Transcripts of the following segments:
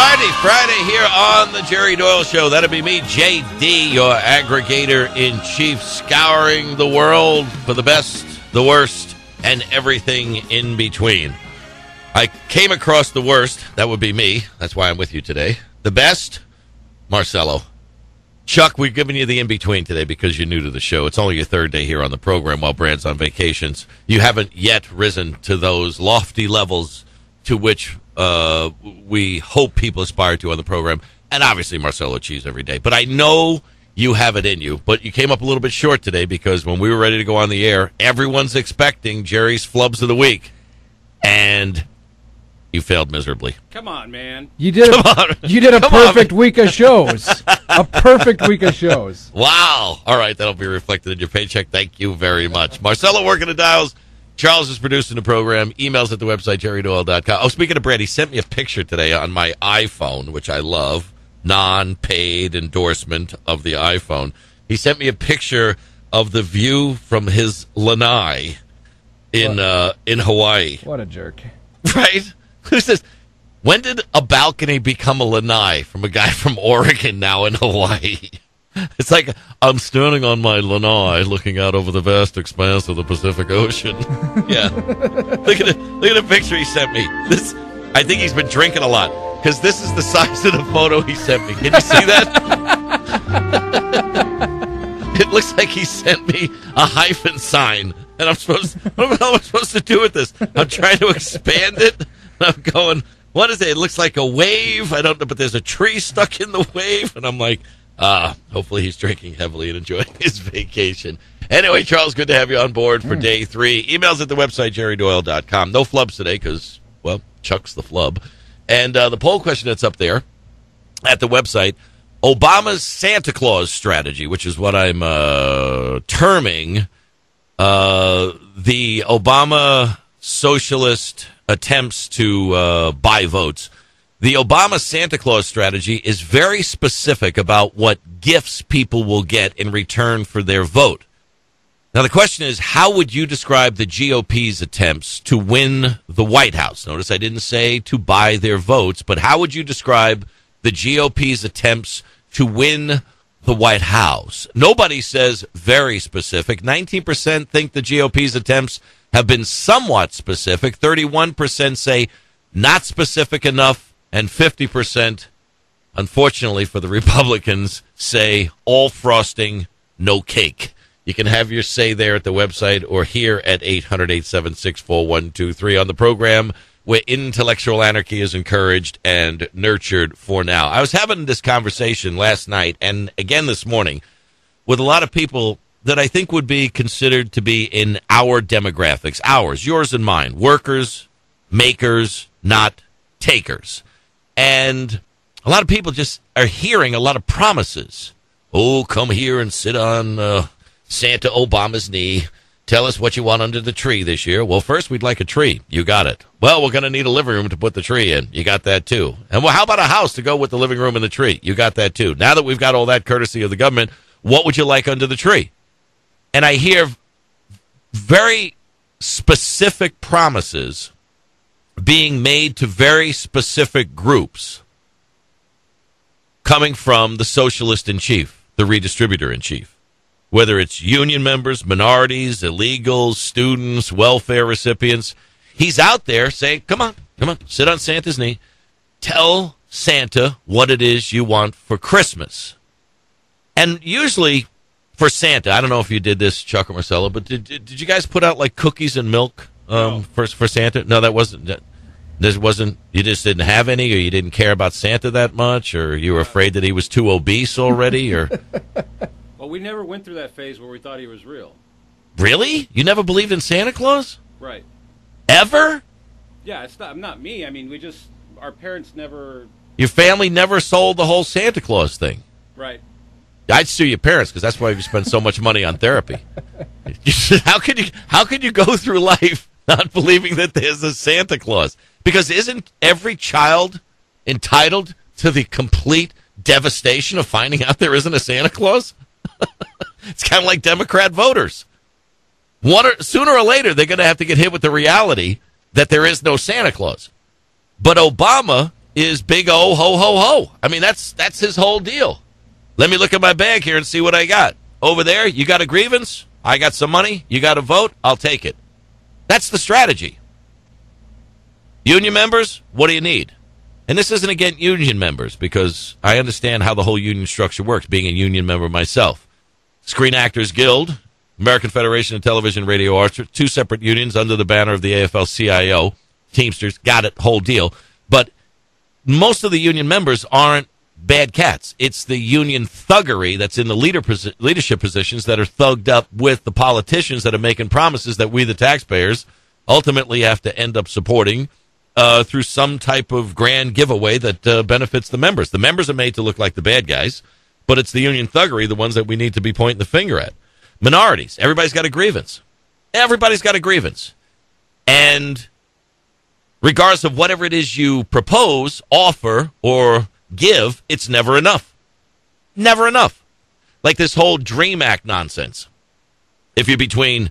righty, Friday here on the Jerry Doyle Show. That'll be me, JD, your aggregator-in-chief, scouring the world for the best, the worst, and everything in between. I came across the worst. That would be me. That's why I'm with you today. The best, Marcelo. Chuck, we're giving you the in-between today because you're new to the show. It's only your third day here on the program while Brad's on vacations. You haven't yet risen to those lofty levels to which we hope people aspire to on the program. And obviously Marcelo cheese every day. But I know you have it in you. But you came up a little bit short today because when we were ready to go on the air, everyone's expecting Jerry's Flubs of the Week. And you failed miserably. Come on, man. You did a perfect week of shows. A perfect week of shows. Wow. All right, that'll be reflected in your paycheck. Thank you very much. Marcelo working the dials. Charles is producing the program. Emails at the website, jerrydoyle.com. Oh, speaking of Brad, he sent me a picture today on my iPhone, which I love. Non-paid endorsement of the iPhone. He sent me a picture of the view from his lanai in Hawaii. What a jerk. Right? Who says, when did a balcony become a lanai from a guy from Oregon now in Hawaii? It's like, I'm standing on my lanai looking out over the vast expanse of the Pacific Ocean. Yeah. Look at the picture he sent me. I think he's been drinking a lot, because this is the size of the photo he sent me. Can you see that? It looks like he sent me a hyphen sign. And what the hell am I supposed to do with this? I'm trying to expand it. I'm going, what is it? It looks like a wave. I don't know, but there's a tree stuck in the wave. And I'm like, hopefully he's drinking heavily and enjoying his vacation. Anyway, Charles, good to have you on board for day 3. Emails at the website, jerrydoyle.com. No flubs today because, well, Chuck's the flub. And the poll question that's up there at the website, Obama's Santa Claus strategy, which is what I'm terming the Obama socialist attempts to buy votes. The Obama Santa Claus strategy is very specific about what gifts people will get in return for their vote. Now, the question is, how would you describe the GOP's attempts to win the White House? Notice I didn't say to buy their votes, but how would you describe the GOP's attempts to win the White House? Nobody says very specific. 19% think the GOP's attempts have been somewhat specific. 31% say not specific enough. And 50%, unfortunately for the Republicans, say all frosting, no cake. You can have your say there at the website or here at 800-876-4123 on the program where intellectual anarchy is encouraged and nurtured for now. I was having this conversation last night and again this morning with a lot of people that I think would be considered to be in our demographics, ours, yours and mine, workers, makers, not takers. And a lot of people just are hearing a lot of promises. Oh, come here and sit on Santa Obama's knee. Tell us what you want under the tree this year. Well, first, we'd like a tree. You got it. Well, we're going to need a living room to put the tree in. You got that, too. And well, how about a house to go with the living room and the tree? You got that, too. Now that we've got all that courtesy of the government, what would you like under the tree? And I hear very specific promises being made to very specific groups coming from the socialist in chief, the redistributor in chief, whether it's union members, minorities, illegals, students, welfare recipients. He's out there saying, come on, sit on Santa's knee. Tell Santa what it is you want for Christmas. And usually for Santa, I don't know if you did this, Chuck or Marcelo, but did you guys put out like cookies and milk for Santa? No, that wasn't. This wasn't. You just didn't have any, or you didn't care about Santa that much, or you were afraid that he was too obese already, or. Well, we never went through that phase where we thought he was real. Really? You never believed in Santa Claus? Right. Ever? Yeah, it's not me. I mean, our parents never. Your family never sold the whole Santa Claus thing. Right. I'd sue your parents because that's why you spend so much money on therapy. How could you go through life not believing that there's a Santa Claus? Because isn't every child entitled to the complete devastation of finding out there isn't a Santa Claus? It's kind of like Democrat voters. Sooner or later, they're going to have to get hit with the reality that there is no Santa Claus. But Obama is big O, ho, ho, ho. I mean, that's his whole deal. Let me look at my bag here and see what I got. Over there, you got a grievance? I got some money. You got a vote? I'll take it. That's the strategy. Union members, what do you need? And this isn't against union members, because I understand how the whole union structure works, being a union member myself. Screen Actors Guild, American Federation of Television and Radio Arts, two separate unions under the banner of the AFL-CIO. Teamsters, got it, whole deal. But most of the union members aren't bad cats. It's the union thuggery that's in the leadership positions that are thugged up with the politicians that are making promises that we, the taxpayers, ultimately have to end up supporting through some type of grand giveaway that benefits the members. The members are made to look like the bad guys, but it's the union thuggery, the ones that we need to be pointing the finger at. Minorities, everybody's got a grievance. Everybody's got a grievance. And regardless of whatever it is you propose, offer, or give, it's never enough. Never enough. Like this whole DREAM Act nonsense. If you're between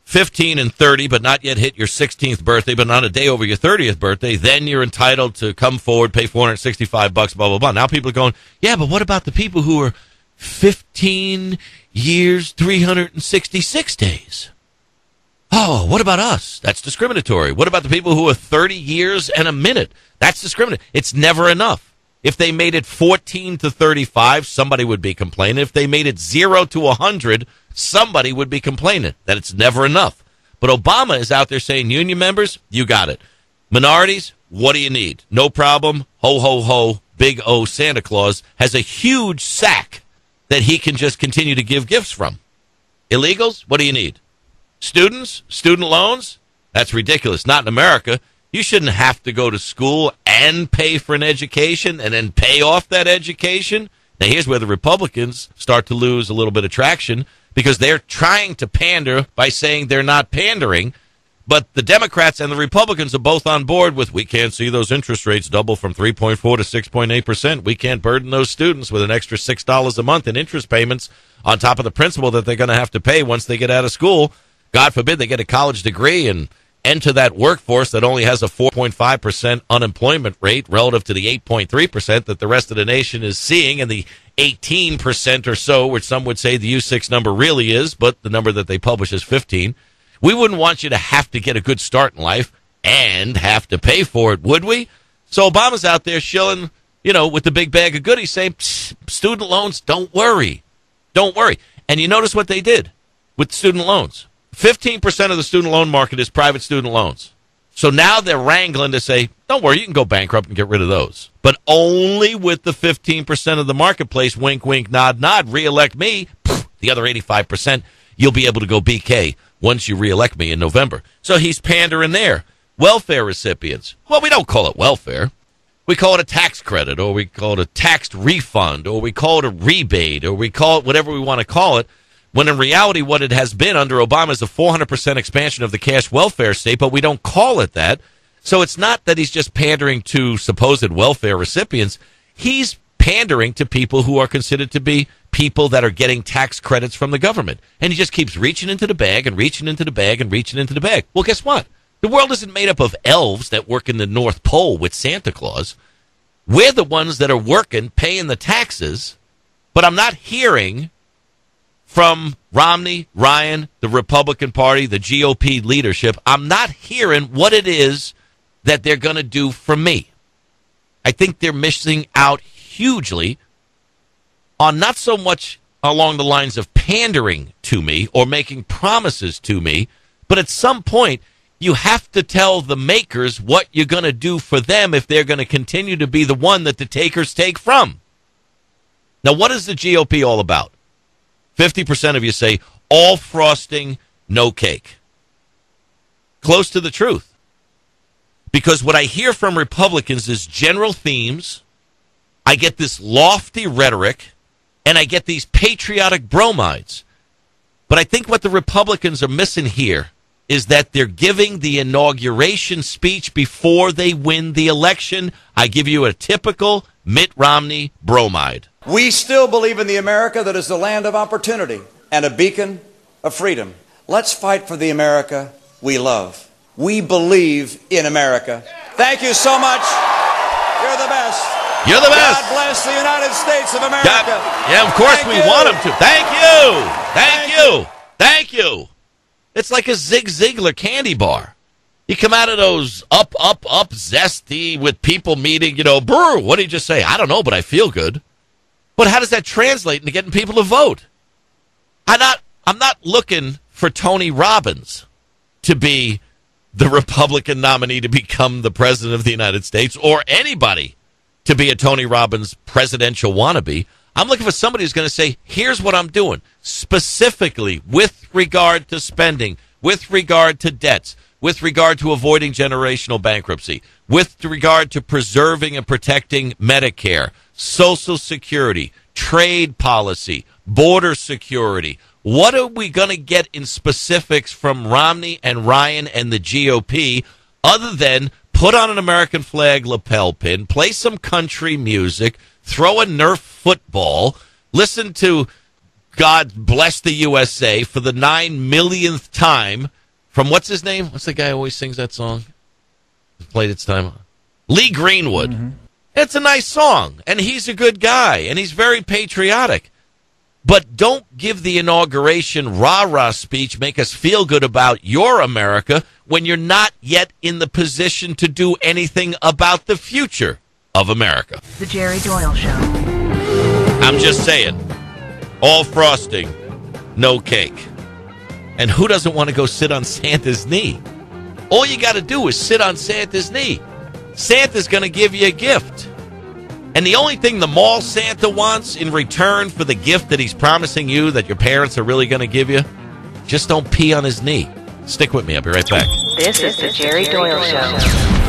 15 and 30, but not yet hit your 16th birthday, but on a day over your 30th birthday, then you're entitled to come forward, pay $465, blah, blah, blah. Now people are going, yeah, but what about the people who are 15 years, 366 days? Oh, what about us? That's discriminatory. What about the people who are 30 years and a minute? That's discriminatory. It's never enough. If they made it 14 to 35, somebody would be complaining. If they made it 0 to 100, somebody would be complaining that it's never enough. But Obama is out there saying, union members, you got it. Minorities, what do you need? No problem. Ho, ho, ho. Big O Santa Claus has a huge sack that he can just continue to give gifts from. Illegals, what do you need? Students, student loans? That's ridiculous. Not in America. You shouldn't have to go to school and pay for an education and then pay off that education. Now, here's where the Republicans start to lose a little bit of traction, because they're trying to pander by saying they're not pandering. But the Democrats and the Republicans are both on board with, we can't see those interest rates double from 3.4 to 6.8%. We can't burden those students with an extra $6 a month in interest payments on top of the principal that they're going to have to pay once they get out of school. God forbid they get a college degree and enter that workforce that only has a 4.5% unemployment rate relative to the 8.3% that the rest of the nation is seeing, and the 18% or so, which some would say the U6 number really is, but the number that they publish is 15. We wouldn't want you to have to get a good start in life and have to pay for it, would we? So Obama's out there shilling, with the big bag of goodies, saying, student loans, don't worry. Don't worry. And you notice what they did with student loans. 15% of the student loan market is private student loans. So now they're wrangling to say, don't worry, you can go bankrupt and get rid of those. But only with the 15% of the marketplace, wink, wink, nod, nod, reelect me, the other 85%, you'll be able to go BK once you reelect me in November. So he's pandering there. Welfare recipients. Well, we don't call it welfare. We call it a tax credit, or we call it a taxed refund, or we call it a rebate, or we call it whatever we want to call it. When in reality, what it has been under Obama is a 400% expansion of the cash welfare state, but we don't call it that. So it's not that he's just pandering to supposed welfare recipients. He's pandering to people who are considered to be people that are getting tax credits from the government. And he just keeps reaching into the bag and reaching into the bag and reaching into the bag. Well, guess what? The world isn't made up of elves that work in the North Pole with Santa Claus. We're the ones that are working, paying the taxes, but I'm not hearing from Romney, Ryan, the Republican Party, the GOP leadership, I'm not hearing what it is that they're going to do for me. I think they're missing out hugely on not so much along the lines of pandering to me or making promises to me, but at some point you have to tell the makers what you're going to do for them if they're going to continue to be the one that the takers take from. Now, what is the GOP all about? 50% of you say, all frosting, no cake. Close to the truth. Because what I hear from Republicans is general themes. I get this lofty rhetoric, and I get these patriotic bromides. But I think what the Republicans are missing here is that they're giving the inauguration speech before they win the election. I give you a typical Mitt Romney bromide. We still believe in the America that is the land of opportunity and a beacon of freedom. Let's fight for the America we love. We believe in America. Thank you so much. You're the the best. You're the best. God bless the United States of America. Yeah, of course we want him to. Thank you. Thank you. It's like a Zig Ziglar candy bar. You come out of those up, zesty with people meeting, brr, what did you just say? I don't know, but I feel good. But how does that translate into getting people to vote? I'm not looking for Tony Robbins to be the Republican nominee to become the president of the United States, or anybody to be a Tony Robbins presidential wannabe. I'm looking for somebody who's going to say, here's what I'm doing, specifically with regard to spending, with regard to debts, with regard to avoiding generational bankruptcy, with regard to preserving and protecting Medicare, Social Security, trade policy, border security. What are we going to get in specifics from Romney and Ryan and the GOP other than put on an American flag lapel pin, play some country music, throw a Nerf football, listen to God Bless the USA for the 9 millionth time from what's his name? What's the guy who always sings that song? Played its time. Lee Greenwood. Mm-hmm. It's a nice song, and he's a good guy, and he's very patriotic. But don't give the inauguration rah-rah speech, make us feel good about your America when you're not yet in the position to do anything about the future of America. The Jerry Doyle Show. I'm just saying, all frosting, no cake. And who doesn't want to go sit on Santa's knee? All you got to do is sit on Santa's knee. Santa's going to give you a gift. And the only thing the mall Santa wants in return for the gift that he's promising you that your parents are really going to give you, just don't pee on his knee. Stick with me. I'll be right back. This is the Jerry Doyle Show.